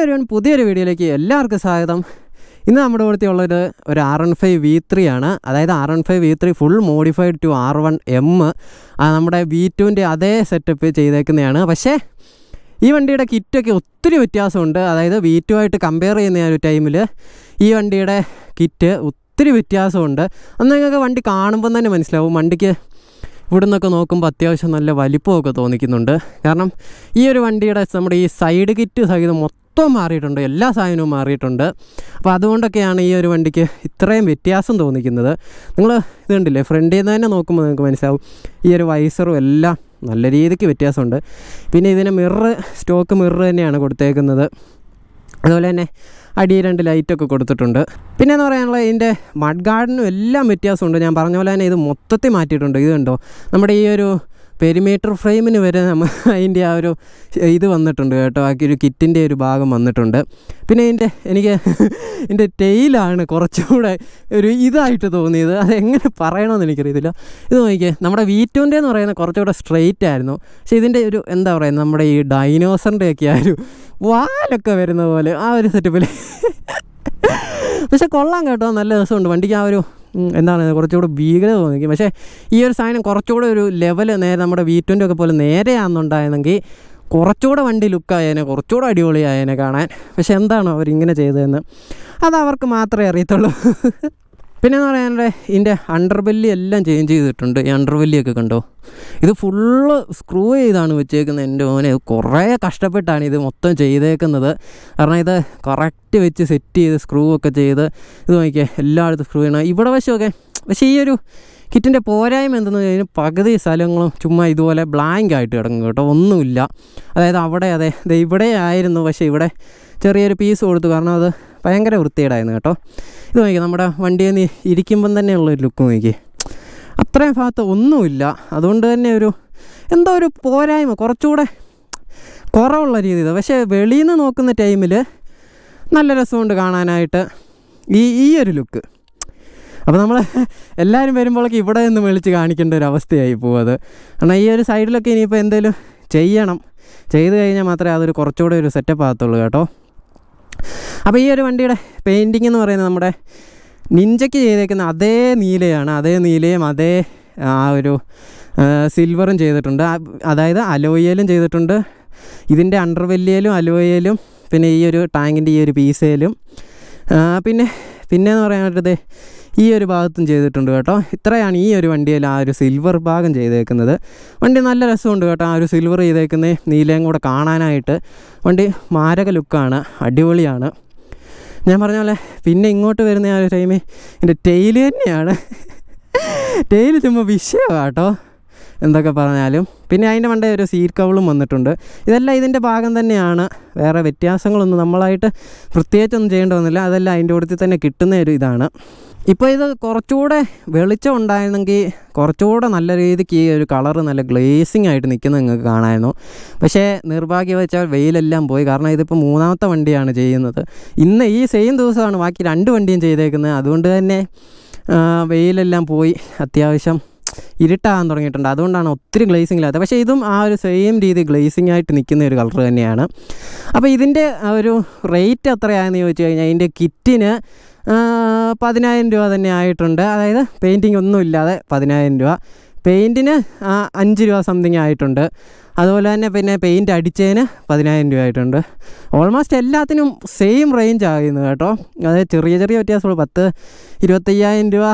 Everyone, പുതിയൊരു വീഡിയോയിലേക്ക് എല്ലാവർക്കും സ്വാഗതം. ഇന്ന് നമ്മുടെ കൂടെ ഉള്ളത് ഒരു R15V3 ആണ്. അതായത് R15V3 full modified to R1M. നമ്മുടെ V2ൻ്റെ അതേ സെറ്റപ്പ് ചെയ്തേക്കുന്നതാണ്. പക്ഷേ ഈ വണ്ടിയുടെ കിറ്റൊക്കെ ഒത്തിരി വ്യത്യാസമുണ്ട്. അതായത് V2 ആയിട്ട് കമ്പയർ ചെയ്യുന്ന ഒരു ടൈമിൽ ഈ വണ്ടിയുടെ കിറ്റ് ഒത്തിരി വ്യത്യാസമുണ്ട്. അന്ന് നിങ്ങൾക്ക് വണ്ടി കാണുമ്പം തന്നെ മനസ്സിലാവും. വണ്ടിക്ക് ഇവിടെ നിന്നൊക്കെ നോക്കുമ്പോൾ അത്യാവശ്യം നല്ല വലിപ്പമൊക്കെ തോന്നിക്കുന്നുണ്ട്. കാരണം ഈ ഒരു വണ്ടിയുടെ നമ്മുടെ ഈ സൈഡ് കിറ്റ് സഹിതം മൊത്തം മാറിയിട്ടുണ്ട്, എല്ലാ സാധനവും മാറിയിട്ടുണ്ട്. അപ്പോൾ അതുകൊണ്ടൊക്കെയാണ് ഈ ഒരു വണ്ടിക്ക് ഇത്രയും വ്യത്യാസം തോന്നിക്കുന്നത്. നിങ്ങൾ ഇത് കണ്ടില്ലേ, ഫ്രണ്ടിൽ നിന്ന് തന്നെ നോക്കുമ്പോൾ നിങ്ങൾക്ക് മനസ്സിലാവും ഈ ഒരു വൈസറും എല്ലാം നല്ല രീതിക്ക് വ്യത്യാസമുണ്ട്. പിന്നെ ഇതിന് സ്റ്റോക്ക് മിറർ തന്നെയാണ് കൊടുത്തേക്കുന്നത്. അതുപോലെ തന്നെ അടി 2 ലൈറ്റൊക്കെ കൊടുത്തിട്ടുണ്ട്. പിന്നെ എന്ന് പറയാനുള്ളത് ഇതിൻ്റെ മഡ് ഗാർഡിനും എല്ലാം വ്യത്യാസമുണ്ട്. ഞാൻ പറഞ്ഞ പോലെ തന്നെ ഇത് മൊത്തത്തിൽ മാറ്റിയിട്ടുണ്ട്. ഇത് കണ്ടോ, നമ്മുടെ ഈ ഒരു പെരിമീറ്റർ ഫ്രെയിമിന് വരെ അതിൻ്റെ ആ ഒരു ഇത് വന്നിട്ടുണ്ട് കേട്ടോ. ആ ഒരു കിറ്റിൻ്റെ ഒരു ഭാഗം വന്നിട്ടുണ്ട്. പിന്നെ ഇതിൻ്റെ ടെയിലാണ് കുറച്ചുകൂടെ ഒരു ഇതായിട്ട് തോന്നിയത്. അതെങ്ങനെ പറയണമെന്ന് എനിക്കറിയത്തില്ല. ഇത് നോക്കിയേ, നമ്മുടെ V2ൻ്റെ എന്ന് പറയുന്നത് കുറച്ചുകൂടെ സ്ട്രെയിറ്റ് ആയിരുന്നു. പക്ഷേ ഇതിൻ്റെ ഒരു എന്താ പറയുക, നമ്മുടെ ഈ ഡൈനോസറിൻ്റെ ഒക്കെ ആ ഒരു വാലൊക്കെ വരുന്ന പോലെ ആ ഒരു സെറ്റപ്പിൽ. പക്ഷെ കൊള്ളാം കേട്ടോ, നല്ല രസമുണ്ട്. വണ്ടിക്ക് ആ ഒരു എന്താണ് കുറച്ചുകൂടെ ഭീകരത തോന്നിക്കും. പക്ഷേ ഈ ഒരു സാധനം കുറച്ചുകൂടെ ഒരു ലെവൽ നേരെ നമ്മുടെ V2ൻ്റെ ഒക്കെ പോലെ നേരെയാണെന്നുണ്ടായിരുന്നെങ്കിൽ കുറച്ചുകൂടെ വണ്ടി ലുക്കായേനെ, കുറച്ചുകൂടെ അടിപൊളിയായേനെ കാണാൻ. പക്ഷെ എന്താണോ അവരിങ്ങനെ ചെയ്തതെന്ന് അത് അവർക്ക് മാത്രമേ അറിയത്തുള്ളൂ. പിന്നെ എന്ന് പറയാനുള്ള ഇതിൻ്റെ അണ്ടർബെല്ലി എല്ലാം ചേഞ്ച് ചെയ്തിട്ടുണ്ട്. ഈ അണ്ടർബെല്ലിയൊക്കെ കണ്ടോ, ഇത് ഫുള്ള് സ്ക്രൂ ചെയ്താണ് വെച്ചേക്കുന്നത്. എൻ്റെ മോനെ കുറേ കഷ്ടപ്പെട്ടാണ് ഇത് മൊത്തം ചെയ്തേക്കുന്നത്. കാരണം ഇത് കറക്റ്റ് വെച്ച് സെറ്റ് ചെയ്ത് സ്ക്രൂ ഒക്കെ ചെയ്ത് ഇത് നോക്കിയാൽ എല്ലായിടത്തും സ്ക്രൂ ചെയ്യണം. ഇവിടെ വശമൊക്കെ. പക്ഷേ ഈ ഒരു കിറ്റിൻ്റെ പോരായ്മ എന്തെന്ന് കഴിഞ്ഞാൽ പകുതി സ്ഥലങ്ങളും ചുമ്മാ ഇതുപോലെ ബ്ലാങ്ക് ആയിട്ട് കിടക്കും കേട്ടോ, ഒന്നുമില്ല. അതായത് അവിടെ ഇവിടെ ആയിരുന്നു, പക്ഷേ ഇവിടെ ചെറിയൊരു പീസ് കൊടുത്തു. കാരണം അത് ഭയങ്കര വൃത്തികേടായിരുന്നു കേട്ടോ. ഇത് നോക്കി, നമ്മുടെ വണ്ടിയിൽ നിന്ന് ഇരിക്കുമ്പം തന്നെയുള്ളൊരു ലുക്ക് നോക്കി, അത്രയും ഭാഗത്ത് ഒന്നുമില്ല. അതുകൊണ്ട് തന്നെ എന്തോ ഒരു പോരായ്മ, കുറച്ചുകൂടെ കുറവുള്ള രീതിയിൽ. പക്ഷേ വെളിയിൽ നിന്ന് നോക്കുന്ന ടൈമിൽ നല്ല രസമുണ്ട് കാണാനായിട്ട് ഈ ഒരു ലുക്ക്. അപ്പോൾ നമ്മൾ എല്ലാവരും വരുമ്പോഴേക്ക് ഇവിടെ നിന്ന് വിളിച്ച് കാണിക്കേണ്ട ഒരു അവസ്ഥയായി പോകും അത്. കാരണം ഈ ഒരു സൈഡിലൊക്കെ ഇനിയിപ്പോൾ എന്തെങ്കിലും ചെയ്ത് കഴിഞ്ഞാൽ മാത്രമേ അതൊരു കുറച്ചുകൂടെ ഒരു സെറ്റപ്പ് ആകത്തുള്ളൂ കേട്ടോ. അപ്പോൾ ഈ ഒരു വണ്ടിയുടെ പെയിൻറ്റിങ് എന്ന് പറയുന്നത് നമ്മുടെ നിഞ്ചയ്ക്ക് ചെയ്തേക്കുന്ന അതേ നീലയാണ്. അതേ നീലയും അതേ ആ ഒരു സിൽവറും ചെയ്തിട്ടുണ്ട്. അതായത് അലോയിലും ചെയ്തിട്ടുണ്ട്. ഇതിൻ്റെ അണ്ടർവെല്ലിയിലും അലോയിലും പിന്നെ ഈ ഒരു ടാങ്കിൻ്റെ ഈ ഒരു പീസയിലും പിന്നെയെന്ന് പറയാനായിട്ട് ഈ ഒരു ഭാഗത്തും ചെയ്തിട്ടുണ്ട് കേട്ടോ. ഇത്രയാണ് ഈ ഒരു വണ്ടിയിൽ ആ ഒരു സിൽവർ ഭാഗം ചെയ്തേക്കുന്നത്. വണ്ടി നല്ല രസമുണ്ട് കേട്ടോ. ആ ഒരു സിൽവർ ചെയ്തേക്കുന്ന നീലയും കൂടെ കാണാനായിട്ട് വണ്ടി മാരക ലുക്കാണ്, അടിപൊളിയാണ്. ഞാൻ പറഞ്ഞ പോലെ പിന്നെ ഇങ്ങോട്ട് വരുന്ന ആ ഒരു ടൈമിൽ എൻ്റെ ടെയിൽ തന്നെയാണ്. ടെയിൽ ചുമ്മാ വിഷയമാണ് കേട്ടോ, എന്തൊക്കെ പറഞ്ഞാലും. പിന്നെ അതിൻ്റെ മണ്ടേ ഒരു സീറ്റ് കവളും വന്നിട്ടുണ്ട്. ഇതെല്ലാം ഇതിൻ്റെ ഭാഗം തന്നെയാണ്. വേറെ വ്യത്യാസങ്ങളൊന്നും നമ്മളായിട്ട് പ്രത്യേകിച്ചൊന്നും ചെയ്യേണ്ടി വന്നില്ല. അതെല്ലാം അതിൻ്റെ കൂട്ടത്തിൽ തന്നെ കിട്ടുന്ന ഒരു ഇതാണ്. ഇപ്പോൾ ഇത് കുറച്ചുകൂടെ വെളിച്ചം ഉണ്ടായിരുന്നെങ്കിൽ കുറച്ചുകൂടെ നല്ല രീതിക്ക് ഈ ഒരു കളറ് നല്ല ഗ്ലേസിങ് ആയിട്ട് നിൽക്കുന്നത് നിങ്ങൾക്ക് കാണാമായിരുന്നു. പക്ഷേ നിർഭാഗ്യം വെച്ചാൽ വെയിലെല്ലാം പോയി. കാരണം ഇതിപ്പോൾ 3ാമത്തെ വണ്ടിയാണ് ചെയ്യുന്നത്. ഇന്ന് ഈ സെയിം ദിവസമാണ് ബാക്കി 2 വണ്ടിയും ചെയ്തേക്കുന്നത്. അതുകൊണ്ട് തന്നെ വെയിലെല്ലാം പോയി, അത്യാവശ്യം ഇരുട്ടാകാൻ തുടങ്ങിയിട്ടുണ്ട്. അതുകൊണ്ടാണ് ഒത്തിരി ഗ്ലേസിംഗ് ഇല്ലാത്തത്. പക്ഷേ ഇതും ആ ഒരു സെയിം രീതി ഗ്ലേസിംഗ് ആയിട്ട് നിൽക്കുന്ന ഒരു കളർ തന്നെയാണ്. അപ്പോൾ ഇതിൻ്റെ ഒരു റേറ്റ് എത്രയാണെന്ന് ചോദിച്ചു കഴിഞ്ഞാൽ ഇതിൻ്റെ കിറ്റിന് 10,000 രൂപ തന്നെ ആയിട്ടുണ്ട്. അതായത് പെയിൻറ്റിങ് ഒന്നും ഇല്ലാതെ 10,000 രൂപ. പെയിൻറ്റിന് 5 രൂപ സംതിങ് ആയിട്ടുണ്ട്. അതുപോലെ തന്നെ പിന്നെ പെയിൻറ്റ് അടിച്ചതിന് 10,000 രൂപ ആയിട്ടുണ്ട്. ഓൾമോസ്റ്റ് എല്ലാത്തിനും സെയിം റേഞ്ച് ആകുന്നു കേട്ടോ. അതായത് ചെറിയ വ്യത്യാസമുള്ളൂ. 25,000 രൂപ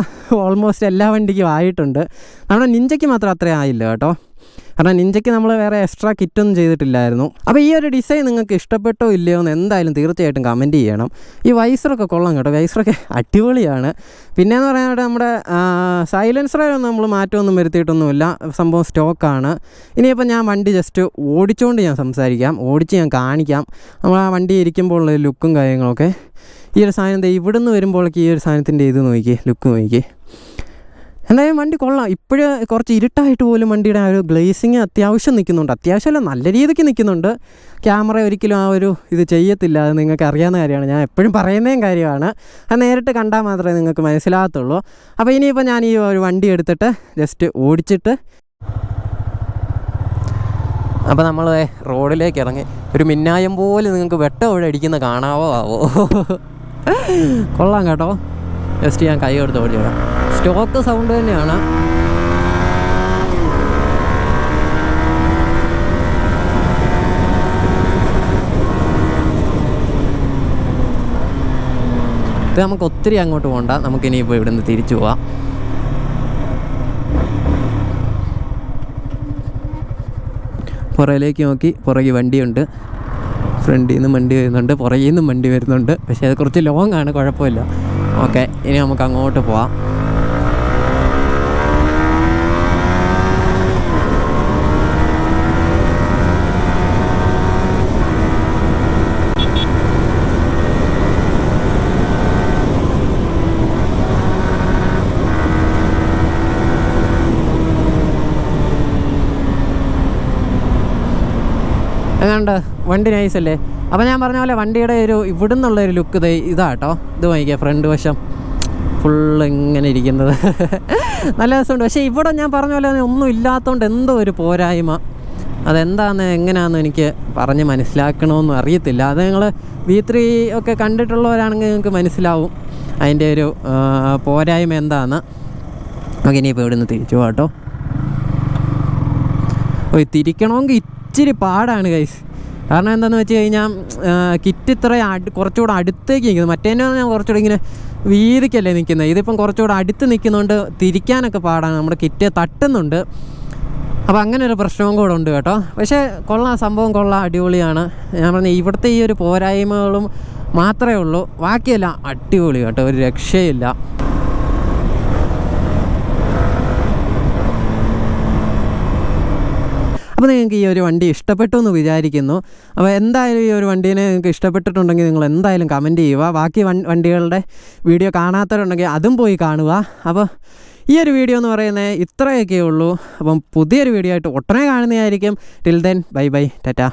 ഓൾമോസ്റ്റ് എല്ലാ വണ്ടിക്കും ആയിട്ടുണ്ട്. നമ്മുടെ നിഞ്ചയ്ക്ക് മാത്രം അത്രയും ആയില്ല കേട്ടോ. കാരണം നിഞ്ചയ്ക്ക് നമ്മൾ വേറെ എക്സ്ട്രാ കിറ്റൊന്നും ചെയ്തിട്ടില്ലായിരുന്നു. അപ്പോൾ ഈ ഒരു ഡിസൈൻ നിങ്ങൾക്ക് ഇഷ്ടപ്പെട്ടോ ഇല്ലയോ എന്ന് എന്തായാലും തീർച്ചയായിട്ടും കമൻറ്റ് ചെയ്യണം. ഈ വൈസറൊക്കെ കൊള്ളാം കേട്ടോ, വൈസറൊക്കെ അടിപൊളിയാണ്. പിന്നെയെന്ന് പറയാനായിട്ട് നമ്മുടെ സൈലൻസറൊന്നും നമ്മൾ മാറ്റമൊന്നും വരുത്തിയിട്ടൊന്നുമില്ല, സംഭവം സ്റ്റോക്കാണ്. ഇനിയിപ്പോൾ ഞാൻ വണ്ടി ജസ്റ്റ് ഓടിച്ചുകൊണ്ട് ഞാൻ സംസാരിക്കാം, ഓടിച്ച് ഞാൻ കാണിക്കാം നമ്മൾ ആ വണ്ടി ഇരിക്കുമ്പോൾ ഉള്ള ലുക്കും കാര്യങ്ങളൊക്കെ. ഈ ഒരു സാധനം ഇവിടുന്ന് വരുമ്പോഴേക്ക് ഈ ഒരു സാധനത്തിൻ്റെ ഇത് നോക്കി, ലുക്ക് നോക്കി. എന്തായാലും വണ്ടി കൊള്ളാം. ഇപ്പോഴും കുറച്ച് ഇരുട്ടായിട്ട് പോലും വണ്ടിയുടെ ആ ഒരു ഗ്ലേസിങ് അത്യാവശ്യം നിൽക്കുന്നുണ്ട്. അത്യാവശ്യമല്ല, നല്ല രീതിക്ക് നിൽക്കുന്നുണ്ട്. ക്യാമറ ഒരിക്കലും ആ ഒരു ഇത് ചെയ്യത്തില്ല, അത് നിങ്ങൾക്ക് അറിയാവുന്ന കാര്യമാണ്. ഞാൻ എപ്പോഴും പറയുന്നതും കാര്യമാണ്. അത് നേരിട്ട് കണ്ടാൽ മാത്രമേ നിങ്ങൾക്ക് മനസ്സിലാകത്തുള്ളൂ. അപ്പോൾ ഇനിയിപ്പോൾ ഞാൻ ഈ ഒരു വണ്ടി എടുത്തിട്ട് ജസ്റ്റ് ഓടിച്ചിട്ട് അപ്പോൾ നമ്മൾ റോഡിലേക്ക് ഇറങ്ങി. ഒരു മിന്നായം പോലെ നിങ്ങൾക്ക് വെട്ടം ഇവിടെ അടിക്കുന്ന കാണാവോ ആവോ. കൊള്ളാം കേട്ടോ. ജസ്റ്റ് ഞാൻ കൈ കൊടുത്ത് ഓടിച്ചിടാം. സ്റ്റോക്ക് സൗണ്ട് തന്നെയാണ്. ഇത് നമുക്ക് ഒത്തിരി അങ്ങോട്ട് പോകണ്ട. നമുക്കിനിയിപ്പോൾ ഇവിടെ നിന്ന് തിരിച്ചു പോവാം. പുറകിലേക്ക് നോക്കി. പുറകിൽ വണ്ടിയുണ്ട്. ഫ്രണ്ടിൽ നിന്നും വണ്ടി വരുന്നുണ്ട്, പുറകിൽ നിന്നും വണ്ടി വരുന്നുണ്ട്. പക്ഷേ അത് കുറച്ച് ലോങ് ആണ്, കുഴപ്പമില്ല. ഓക്കെ, ഇനി നമുക്ക് അങ്ങോട്ട് പോവാം. എങ്ങാണ്ട് വണ്ടി നൈസല്ലേ? അപ്പോൾ ഞാൻ പറഞ്ഞ പോലെ വണ്ടിയുടെ ഒരു ഇവിടെ നിന്നുള്ളൊരു ലുക്ക് ഇതാട്ടോ. ഇത് വാങ്ങിക്കുക, ഫ്രണ്ട് വശം ഫുള്ള് ഇങ്ങനെ ഇരിക്കുന്നത് നല്ല രസമുണ്ട്. പക്ഷേ ഇവിടെ ഞാൻ പറഞ്ഞ പോലെ ഒന്നും ഇല്ലാത്തതുകൊണ്ട് എന്തോ ഒരു പോരായ്മ. അതെന്താണെന്ന് എങ്ങനെയാണെന്ന് എനിക്ക് പറഞ്ഞ് മനസ്സിലാക്കണമെന്നും അറിയത്തില്ല. അത് നിങ്ങൾ V3 ഒക്കെ കണ്ടിട്ടുള്ളവരാണെങ്കിൽ നിങ്ങൾക്ക് മനസ്സിലാവും അതിൻ്റെ ഒരു പോരായ്മ എന്താണെന്ന്. നമുക്ക് ഇനിയിപ്പോൾ ഇവിടെ നിന്ന് തിരിച്ചു പോകാം കേട്ടോ. തിരിക്കണമെങ്കിൽ ഇച്ചിരി പാടാണ് ഗൈസ്. കാരണം എന്താണെന്ന് വെച്ച് കഴിഞ്ഞാൽ കിറ്റ് ഇത്ര കുറച്ചുകൂടെ അടുത്തേക്ക് നിൽക്കുന്നത്. മറ്റേന്നെ ഞാൻ കുറച്ചുകൂടെ ഇങ്ങനെ വീതിക്കല്ലേ നിൽക്കുന്നത്. ഇതിപ്പം കുറച്ചുകൂടെ അടുത്ത് നിൽക്കുന്നതുകൊണ്ട് തിരിക്കാനൊക്കെ പാടാണ്. നമ്മുടെ കിറ്റ് തട്ടുന്നുണ്ട്. അപ്പോൾ അങ്ങനെ ഒരു പ്രശ്നവും കൂടെ ഉണ്ട് കേട്ടോ. പക്ഷേ കൊള്ളാം, സംഭവം കൊള്ളാം, അടിപൊളിയാണ്. ഞാൻ പറഞ്ഞ ഇവിടുത്തെ ഈ ഒരു പോരായ്മകളും മാത്രമേ ഉള്ളൂ. ബാക്കിയെല്ലാം അടിപൊളി കേട്ടോ, ഒരു രക്ഷയില്ല. അപ്പോൾ നിങ്ങൾക്ക് ഈ ഒരു വണ്ടി ഇഷ്ടപ്പെട്ടു എന്ന് വിചാരിക്കുന്നു. അപ്പോൾ എന്തായാലും ഈ ഒരു വണ്ടീനെ നിങ്ങൾക്ക് ഇഷ്ടപ്പെട്ടിട്ടുണ്ടെങ്കിൽ നിങ്ങൾ എന്തായാലും കമൻറ്റ് ചെയ്യുക. ബാക്കി വണ്ടികളുടെ വീഡിയോ കാണാത്തവരുണ്ടെങ്കിൽ അതും പോയി കാണുക. അപ്പോൾ ഈ ഒരു വീഡിയോ എന്ന് പറയുന്നത് ഇത്രയൊക്കെ ഉള്ളൂ. അപ്പം പുതിയൊരു വീഡിയോ ആയിട്ട് ഉടനെ കാണുന്നതായിരിക്കും. Till then bye bye, Tata.